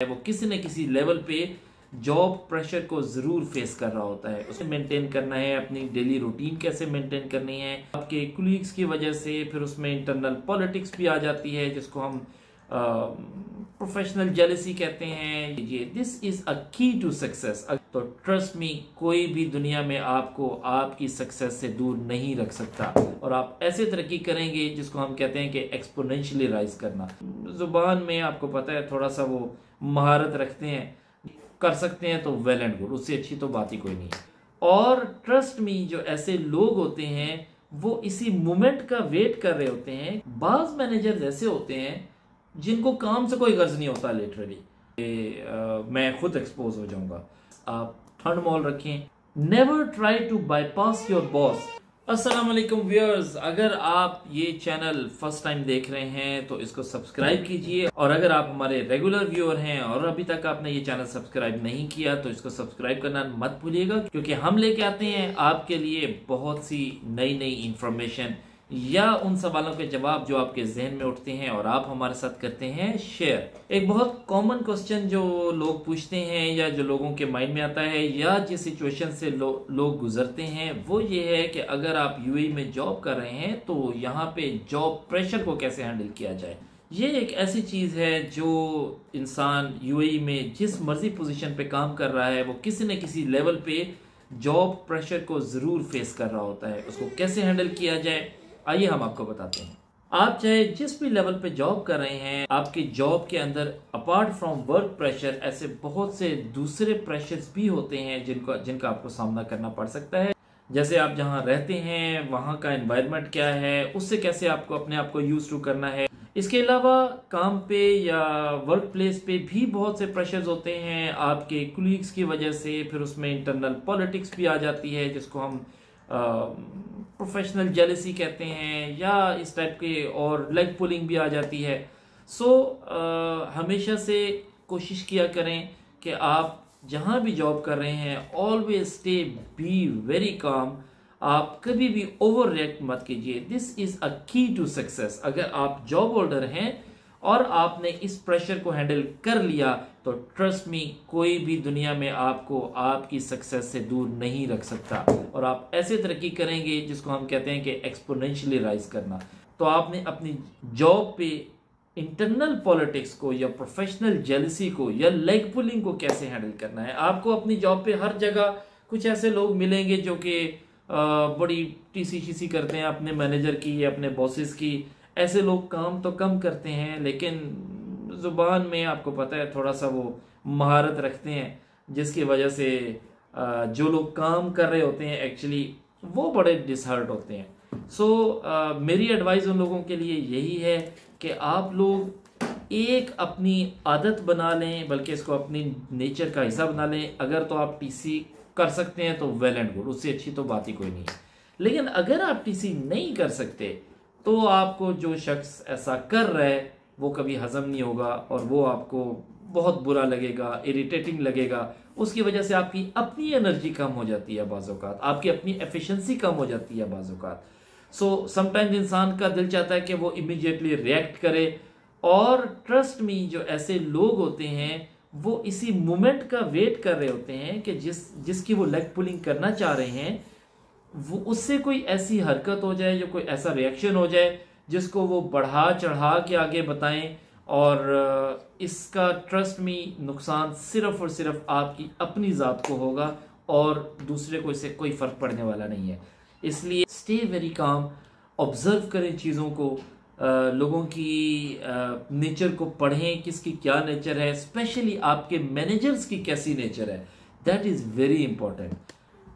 वो किसी न किसी लेवल पे जॉब प्रेशर को जरूर फेस कर रहा होता है। उसे मेंटेन करना है, अपनी डेली रूटीन कैसे मेंटेन करनी है, आपके कुलीग्स की वजह से फिर उसमें इंटरनल पॉलिटिक्स भी आ जाती है जिसको हम प्रोफेशनल जेलसी कहते हैं। ये दिस इज अ की टू सक्सेस। तो ट्रस्ट मी, कोई भी दुनिया में आपको आपकी सक्सेस से दूर नहीं रख सकता और आप ऐसे तरक्की करेंगे जिसको हम कहते हैं कि एक्सपोनेंशियली राइज करना। जुबान में आपको पता है थोड़ा सा वो महारत रखते हैं, कर सकते हैं तो वेल एंड गुड, उससे अच्छी तो बात ही कोई नहीं है। और ट्रस्ट मी, जो ऐसे लोग होते हैं वो इसी मोमेंट का वेट कर रहे होते हैं। बाज मैनेजर्स ऐसे होते हैं जिनको काम से कोई गर्ज नहीं होता लिटरली। मैं खुद एक्सपोज हो जाऊंगा। आप ठंड मॉल रखें, never try to bypass your boss. अस्सलाम वालेकुम व्यूअर्स, अगर आप ये चैनल फर्स्ट टाइम देख रहे हैं तो इसको सब्सक्राइब कीजिए, और अगर आप हमारे रेगुलर व्यूअर हैं और अभी तक आपने ये चैनल सब्सक्राइब नहीं किया तो इसको सब्सक्राइब करना मत भूलिएगा, क्योंकि हम लेके आते हैं आपके लिए बहुत सी नई नई इंफॉर्मेशन या उन सवालों के जवाब जो आपके जहन में उठते हैं और आप हमारे साथ करते हैं शेयर। एक बहुत कॉमन क्वेश्चन जो लोग पूछते हैं या जो लोगों के माइंड में आता है या जिस सिचुएशन से लोग गुजरते हैं वो ये है कि अगर आप यूएई में जॉब कर रहे हैं तो यहाँ पे जॉब प्रेशर को कैसे हैंडल किया जाए। ये एक ऐसी चीज है जो इंसान यूएई में जिस मर्जी पोजीशन पे काम कर रहा है वो किसी न किसी लेवल पे जॉब प्रेशर को जरूर फेस कर रहा होता है। उसको कैसे हैंडल किया जाए आइए हम आपको बताते हैं। आप चाहे जिस भी लेवल पे जॉब कर रहे हैं, आपकी जॉब के अंदर अपार्ट फ्रॉम वर्क प्रेशर ऐसे बहुत से दूसरे प्रेशर्स भी होते हैं जिनका आपको सामना करना पड़ सकता है। जैसे आप जहां रहते हैं वहां का एनवायरनमेंट क्या है, उससे कैसे आपको अपने आप को यूज टू करना है। इसके अलावा काम पे या वर्क प्लेस पे भी बहुत से प्रेशर्स होते हैं आपके कुलीग्स की वजह से, फिर उसमें इंटरनल पॉलिटिक्स भी आ जाती है जिसको हम प्रोफेशनल जेलसी कहते हैं या इस टाइप के, और लेग पुलिंग भी आ जाती है। हमेशा से कोशिश किया करें कि आप जहां भी जॉब कर रहे हैं always stay be very calm. आप कभी भी ओवर रिएक्ट मत कीजिए। दिस इज अ की टू सक्सेस। अगर आप जॉब होल्डर हैं और आपने इस प्रेशर को हैंडल कर लिया तो ट्रस्ट मी, कोई भी दुनिया में आपको आपकी सक्सेस से दूर नहीं रख सकता और आप ऐसे तरक्की करेंगे जिसको हम कहते हैं कि एक्सपोनेंशियली राइज करना। तो आपने अपनी जॉब पे इंटरनल पॉलिटिक्स को या प्रोफेशनल जेलसी को या लेग पुलिंग को कैसे हैंडल करना है। आपको अपनी जॉब पे हर जगह कुछ ऐसे लोग मिलेंगे जो कि बड़ी टीसी करते हैं अपने मैनेजर की या अपने बॉसेस की। ऐसे लोग काम तो कम करते हैं लेकिन जुबान में आपको पता है थोड़ा सा वो महारत रखते हैं, जिसकी वजह से जो लोग काम कर रहे होते हैं एक्चुअली वो बड़े डिसहर्ट होते हैं। मेरी एडवाइस उन लोगों के लिए यही है कि आप लोग एक अपनी आदत बना लें, बल्कि इसको अपनी नेचर का हिस्सा बना लें। अगर तो आप टीसी कर सकते हैं तो वेल एंड गुड, उससे अच्छी तो बात ही कोई नहीं है। लेकिन अगर आप टीसी नहीं कर सकते तो आपको जो शख्स ऐसा कर रहा है वो कभी हजम नहीं होगा और वो आपको बहुत बुरा लगेगा, इरिटेटिंग लगेगा। उसकी वजह से आपकी अपनी एनर्जी कम हो जाती है बाज़ औक़ात, आपकी अपनी एफिशिएंसी कम हो जाती है बाज़ औक़ात। समटाइम्स इंसान का दिल चाहता है कि वो इमीडिएटली रिएक्ट करे, और ट्रस्ट मी, जो ऐसे लोग होते हैं वो इसी मोमेंट का वेट कर रहे होते हैं कि जिसकी वो लेग पुलिंग करना चाह रहे हैं वो उससे कोई ऐसी हरकत हो जाए, जो कोई ऐसा रिएक्शन हो जाए जिसको वो बढ़ा चढ़ा के आगे बताएं, और इसका ट्रस्ट में नुकसान सिर्फ और सिर्फ आपकी अपनी ज़ात को होगा और दूसरे को इससे कोई फ़र्क पड़ने वाला नहीं है। इसलिए स्टे वेरी काम, ऑब्जर्व करें चीज़ों को, लोगों की नेचर को पढ़ें, किसकी क्या नेचर है, स्पेशली आपके मैनेजर्स की कैसी नेचर है। That is very important.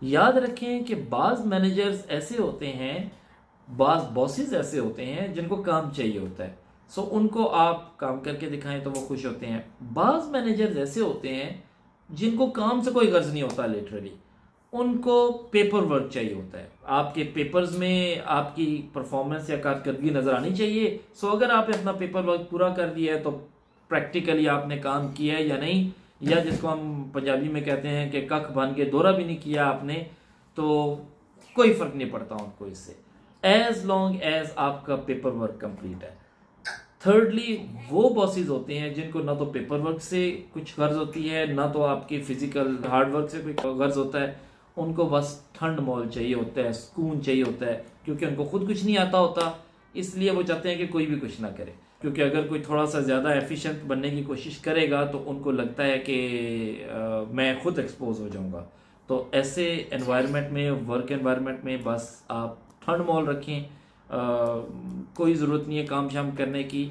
याद रखें कि बाज़ मैनेजर्स ऐसे होते हैं, बाज़ बॉसेस ऐसे होते हैं जिनको काम चाहिए होता है। उनको आप काम करके दिखाएं तो वो खुश होते हैं। बाज़ मैनेजर्स ऐसे होते हैं जिनको काम से कोई गर्ज नहीं होता लिटरली, उनको पेपर वर्क चाहिए होता है। आपके पेपर्स में आपकी परफॉर्मेंस या कारकर्दगी नजर आनी चाहिए। अगर आपने अपना पेपर वर्क पूरा कर दिया है तो प्रैक्टिकली आपने काम किया है या नहीं, या जिसको हम पंजाबी में कहते हैं कि कख बन के दौरा भी नहीं किया आपने, तो कोई फर्क नहीं पड़ता उनको इससे, एज लॉन्ग एज आपका पेपर वर्क कंप्लीट है। थर्डली, वो बॉसेस होते हैं जिनको ना तो पेपर वर्क से कुछ गर्ज होती है, ना तो आपके फिजिकल हार्ड वर्क से कोई गर्ज होता है। उनको बस ठंड मौल चाहिए होता है, सुकून चाहिए होता है, क्योंकि उनको खुद कुछ नहीं आता होता, इसलिए वो चाहते हैं कि कोई भी कुछ ना करे। क्योंकि अगर कोई थोड़ा सा ज़्यादा एफिशिएंट बनने की कोशिश करेगा तो उनको लगता है कि मैं खुद एक्सपोज हो जाऊंगा। तो ऐसे एनवायरनमेंट में, वर्क एनवायरनमेंट में बस आप ठंड मौल रखें। कोई ज़रूरत नहीं है काम शाम करने की,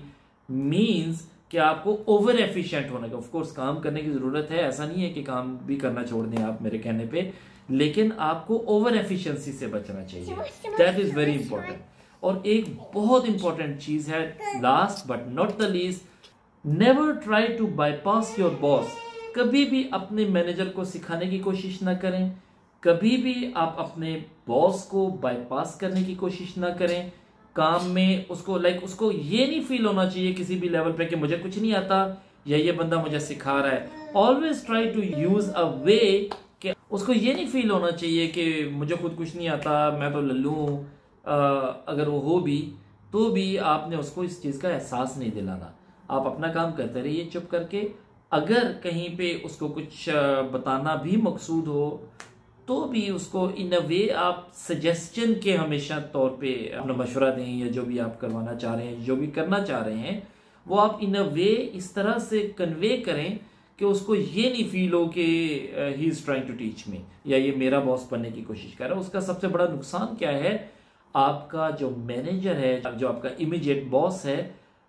मीन्स कि आपको ओवर एफिशिएंट होने का। ऑफकोर्स काम करने की ज़रूरत है, ऐसा नहीं है कि काम भी करना छोड़ दें आप मेरे कहने पे, लेकिन आपको ओवर एफिशिएंसी से बचना चाहिए। That is very important. और एक बहुत इंपॉर्टेंट चीज है, last but not the least, never try to bypass your boss. कभी भी अपने मैनेजर को सिखाने की कोशिश ना करें, कभी भी आप अपने बॉस को बाईपास करने की कोशिश ना करें काम में। उसको उसको ये नहीं फील होना चाहिए किसी भी लेवल पे कि मुझे कुछ नहीं आता या ये बंदा मुझे सिखा रहा है। Always try to use a way कि उसको ये नहीं फील होना चाहिए कि मुझे खुद कुछ नहीं आता, मैं तो लल्लू हूं। अगर वो हो भी तो भी आपने उसको इस चीज़ का एहसास नहीं दिलाना। आप अपना काम करते रहिए चुप करके। अगर कहीं पे उसको कुछ बताना भी मकसूद हो तो भी उसको इन अ वे आप सजेशन के हमेशा तौर पे अपना मशवरा दें, या जो भी आप करवाना चाह रहे हैं, जो भी करना चाह रहे हैं, वो आप इन अ वे इस तरह से कन्वे करें कि उसको ये नहीं फील हो कि he is trying to teach me, या ये मेरा बॉस बनने की कोशिश कर रहा है। उसका सबसे बड़ा नुकसान क्या है, आपका जो मैनेजर है, जो आपका इमीडिएट बॉस है,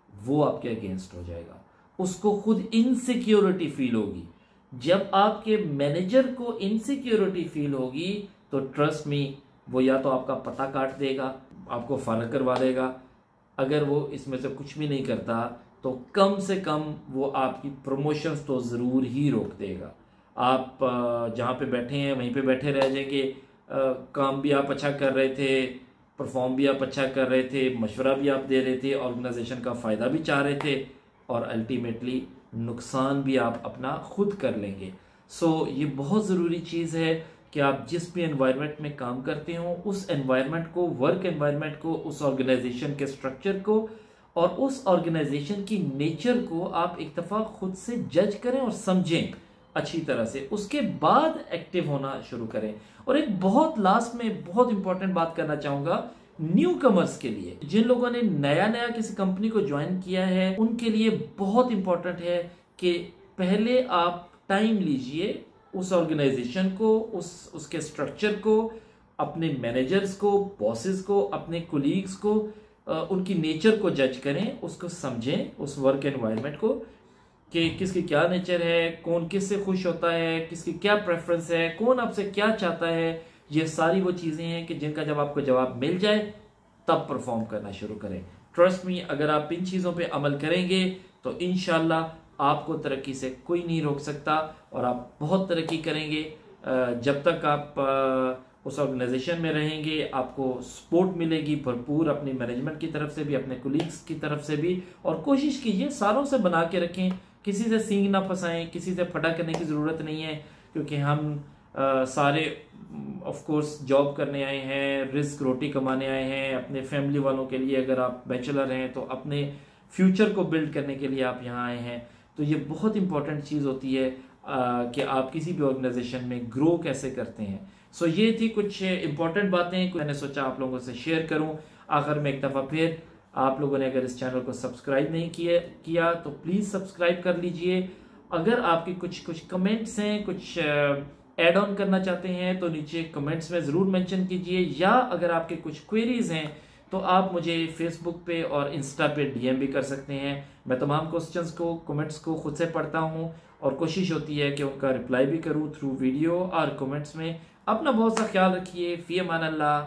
वो आपके अगेंस्ट हो जाएगा। उसको खुद इनसिक्योरिटी फील होगी। जब आपके मैनेजर को इनसिक्योरिटी फील होगी तो ट्रस्ट मी, वो या तो आपका पता काट देगा, आपको फारग करवा देगा। अगर वो इसमें से कुछ भी नहीं करता तो कम से कम वो आपकी प्रमोशंस तो ज़रूर ही रोक देगा। आप जहाँ पे बैठे हैं वहीं पे बैठे रह जाएंगे। काम भी आप अच्छा कर रहे थे, परफॉर्म भी आप अच्छा कर रहे थे, मशवरा भी आप दे रहे थे, ऑर्गेनाइजेशन का फ़ायदा भी चाह रहे थे, और अल्टीमेटली नुकसान भी आप अपना खुद कर लेंगे। सो ये बहुत ज़रूरी चीज़ है कि आप जिस भी एनवायरनमेंट में काम करते हो, उस एनवायरनमेंट को, वर्क एनवायरनमेंट को, उस ऑर्गेनाइजेशन के स्ट्रक्चर को और उस ऑर्गेनाइजेशन की नेचर को आप एक दफ़ा खुद से जज करें और समझें अच्छी तरह से। उसके बाद एक्टिव होना शुरू करें। और एक बहुत लास्ट में बहुत इंपॉर्टेंट बात करना चाहूँगा न्यू कमर्स के लिए, जिन लोगों ने नया नया किसी कंपनी को ज्वाइन किया है, उनके लिए बहुत इंपॉर्टेंट है कि पहले आप टाइम लीजिए उस ऑर्गेनाइजेशन को, उसके स्ट्रक्चर को, अपने मैनेजर्स को, बॉसेस को, अपने कोलीग्स को, उनकी नेचर को जज करें, उसको समझें, उस वर्क एनवायरनमेंट को कि किसकी क्या नेचर है, कौन किससे खुश होता है, किसकी क्या प्रेफरेंस है, कौन आपसे क्या चाहता है। ये सारी वो चीज़ें हैं कि जिनका जब आपको जवाब मिल जाए तब परफॉर्म करना शुरू करें। ट्रस्ट मी, अगर आप इन चीज़ों पे अमल करेंगे तो इंशाल्लाह आपको तरक्की से कोई नहीं रोक सकता और आप बहुत तरक्की करेंगे। जब तक आप उस ऑर्गेनाइजेशन में रहेंगे, आपको सपोर्ट मिलेगी भरपूर, अपनी मैनेजमेंट की तरफ से भी, अपने कोलीग्स की तरफ से भी। और कोशिश कीजिए सारों से बना के रखें, किसी से सींग ना फंसाएं, किसी से फटा करने की ज़रूरत नहीं है, क्योंकि हम सारे ऑफ कोर्स जॉब करने आए हैं, रिस्क रोटी कमाने आए हैं अपने फैमिली वालों के लिए। अगर आप बैचलर हैं तो अपने फ्यूचर को बिल्ड करने के लिए आप यहाँ आए हैं। तो ये बहुत इंपॉर्टेंट चीज़ होती है कि आप किसी भी ऑर्गेनाइजेशन में ग्रो कैसे करते हैं। सो ये थी कुछ इंपॉर्टेंट बातें, मैंने सोचा आप लोगों से शेयर करूं। आखिर में एक दफ़ा फिर, आप लोगों ने अगर इस चैनल को सब्सक्राइब नहीं किया तो प्लीज़ सब्सक्राइब कर लीजिए। अगर आपके कुछ कमेंट्स हैं, कुछ ऐड ऑन करना चाहते हैं तो नीचे कमेंट्स में ज़रूर मेंशन कीजिए, या अगर आपके कुछ क्वेरीज हैं तो आप मुझे फेसबुक पे और इंस्टा पे डीएम भी कर सकते हैं। मैं तमाम क्वेश्चंस को, कमेंट्स को खुद से पढ़ता हूं और कोशिश होती है कि उनका रिप्लाई भी करूं थ्रू वीडियो और कमेंट्स में। अपना बहुत सा ख्याल रखिए। फी अमान अल्लाह।